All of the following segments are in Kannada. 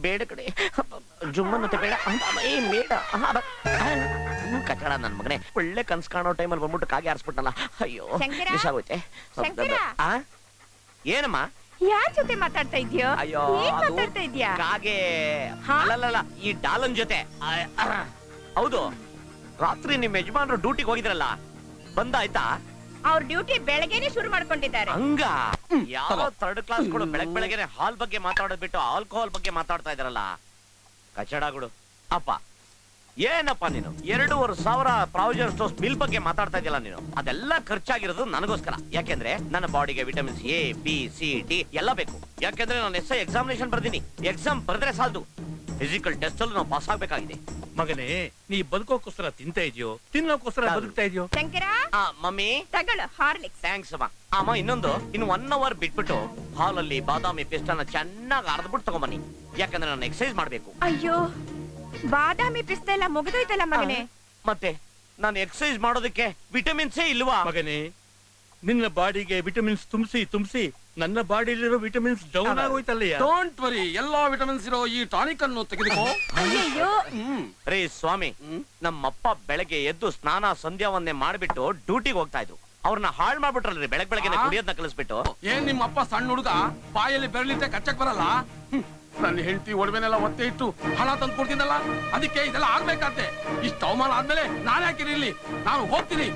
ಬೇಡ ಕಡೆ ಜುಮ್ಮನ್ನತೆ ಬೇಡ ಏ ಬೇಡ ಕಚಡ ನನ್ ಮಗನೇ ಒಳ್ಳೆ ಕನ್ಸ್ ಕಾಣೋ ಟೈಮಲ್ಲಿ ಬಂದ್ಬಿಟ್ಟು ಕಾಗೆ ಆರಿಸ್ಬಿಟ್ನಲ್ಲ ಅಯ್ಯೋ ಮಿಸ್ ಆಗೋಯ್ತೆ ಏನಮ್ಮ ಯಾರ ಜೊತೆ ಮಾತಾಡ್ತಾ ಇದ್ಯೋ ಅಯ್ಯೋ ಮಾತಾಡ್ತಾ ಇದ್ಯಾ ಕಾಗೆ ಅಲ್ಲಲ್ಲ ಈ ಡಾಲನ್ ಜೊತೆ ಹೌದು ರಾತ್ರಿ ನಿಮ್ ಯಜಮಾನ್ರು ಡ್ಯೂಟಿಗೆ ಹೋಗಿದ್ರಲ್ಲ ಬಂದಾಯ್ತಾ ಅವ್ರ ಡ್ಯೂಟಿ ಬೆಳಗ್ಗೆನೆ ಶುರು ಮಾಡ್ಕೊಂಡಿದ್ದಾರೆ ಹಂಗ ಯಾವ ಥರ್ಡ್ ಕ್ಲಾಸ್ ಕೊಡು ಬೆಳಗ್ಗೆ ಹಾಲ್ ಬಗ್ಗೆ ಮಾತಾಡೋದ್ ಬಿಟ್ಟು ಆಲ್ಕೋಹಾಲ್ ಬಗ್ಗೆ ಮಾತಾಡ್ತಾ ಇದ್ರಲ್ಲ ಕಚಡಗಳು ಅಪ್ಪ ಏನಪ್ಪ ನೀನು 2,500 ಪ್ರಾವಿಷನ್ ಸ್ಟೋರ್ಸ್ ಬಿಲ್ ಬಗ್ಗೆ ಮಾತಾಡ್ತಾ ಇದೆಯಲ್ಲ ನೀನು ಅದೆಲ್ಲ ಖರ್ಚಾಗಿರೋದು ನನಗೋಸ್ಕರ ಯಾಕೆಂದ್ರೆ ನನ್ನ ಬಾಡಿಗೆ vitamins A B C D ಎಲ್ಲ ಬೇಕು ಯಾಕೆಂದ್ರೆ ನಾನು SI ಎಕ್ಸಾಮಿನೇಷನ್ ಬರ್ದೀನಿ ಎಕ್ಸಾಮ್ ಬರೆದ್ರೆ ಸಾಲದು ಫಿಸಿಕಲ್ ಟೆಸ್ಟ್ ಅಲ್ಲಿ ನಾವು ಪಾಸ್ ಆಗ್ಬೇಕಾಗಿದೆ ಮಗನೇ ನೀ ಬದುಕೋಕ್ಕೋಸ್ಕರ ತಿಂತಾ ಇದೆಯೋ ತಿನ್ನೋಕ್ಕೋಸ್ಕರ ಬದುಕ್ತಾ ಇದೆಯೋ ಶಂಕರ ಮಮ್ಮಿ ತಗೊಳ್ಳು ಹಾರ್ಲಿಕ್ಸ್ ಥ್ಯಾಂಕ್ಸ್ ಅಮ್ಮ ಇನ್ನೊಂದು ಇನ್ನು 1 ಅವರ್ ಬಿಟ್ಬಿಟ್ಟು ಹಾಲಲ್ಲಿ ಬಾದಾಮಿ ಪಿಸ್ಟನ್ನ ಚೆನ್ನಾಗಿ ಅರ್ದ್ಬಿಟ್ಟು ತಗೊಂಬನ್ನಿ ಯಾಕಂದ್ರೆ ನಾನು ಎಕ್ಸರ್ಸೈಸ್ ಮಾಡ್ಬೇಕು ಅಯ್ಯೋ ಬಾದಾಮಿ ಪಿಸ್ತಾ ಎಲ್ಲ ಮುಗಿದೋಯ್ತಲ್ಲ ಮಗನೇ ಮತ್ತೆ ನಾನು ಎಕ್ಸರ್ಸೈಸ್ ಮಾಡೋದಕ್ಕೆ ವಿಟಮಿನ್ಸೇ ಇಲ್ವಾ ಮಗನೇ ನಿನ್ನ ಬಾಡಿಗೆ ವಿಟಮಿನ್ಸ್ ತುಂಬಿಸಿ ನನ್ನ ಬಾಡಿಲಿರೋ ವಿಟಮಿನ್ಸ್ ಡೌನ್ ಆಗೋಯ್ತಲ್ಲಯ್ಯ ಡೋಂಟ್ ವರಿ ಎಲ್ಲಾ ವಿಟಮಿನ್ಸ್ ಇರೋ ಈ ಟಾನಿಕ್ ಅನ್ನು ತೆಗೆದುಕೋ ಅಯ್ಯೋ ರೇ ಸ್ವಾಮಿ ನಮ್ಮಪ್ಪ ಬೆಳಗ್ಗೆ ಎದ್ದು ಸ್ನಾನ ಸಂಧ್ಯಾವನ್ನೇ ಮಾಡ್ಬಿಟ್ಟು ಡ್ಯೂಟಿಗೆ ಹೋಗ್ತಾ ಇದ್ರು ಅವ್ರನ್ನ ಹಾಳು ಮಾಡ್ಬಿಟ್ರಲ್ರಿ ಬೆಳಗ್ಗೆ ಕುಡಿಯೋದನ್ನ ಕಲಿಸ್ಬಿಟ್ಟು ಏನ್ ನಿಮ್ಮಪ್ಪ ಸಣ್ಣ ಹುಡುಗ ಬಾಯಲ್ಲಿ ಬೆರಳಿದ್ದೆ ಕಚ್ಚಕ್ ಬರಲ್ಲ ನನ್ನ ಹೆಂಡತಿ ಒಡವೆನೆಲ್ಲ ಒತ್ತೆ ಇಟ್ಟು ಹಣ ತಂದು ಕೊಡ್ತೀನಲ್ಲ ಅದಕ್ಕೆ ಇದೆಲ್ಲ ಆಗ್ಬೇಕಾದ್ರೆ ಇಷ್ಟು ಅವಮಾನ ಆದ್ಮೇಲೆ ನಾನು ಯಾಕಿರಲಿ ನಾನು ಹೋಗ್ತೀನಿ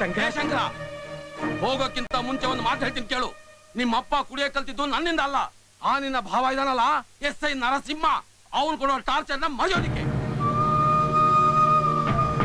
ಶಂಕರ ಹೋಗೋಕ್ಕಿಂತ ಮುಂಚೆ ಒಂದು ಮಾತು ಹೇಳ್ತೀನಿ ಕೇಳು ನಿಮ್ಮಪ್ಪ ಕುಡಿಯ ಕಲ್ತಿದ್ದು ನನ್ನಿಂದ ಅಲ್ಲ ಆ ನಿನ್ನ ಭಾವ ಇದಾನಲ್ಲ SI ನರಸಿಂಹ ಅವನು ಕೊಡೋ ಟಾರ್ಚರ್ನ ಮರೆಯೋದಿಕ್ಕೆ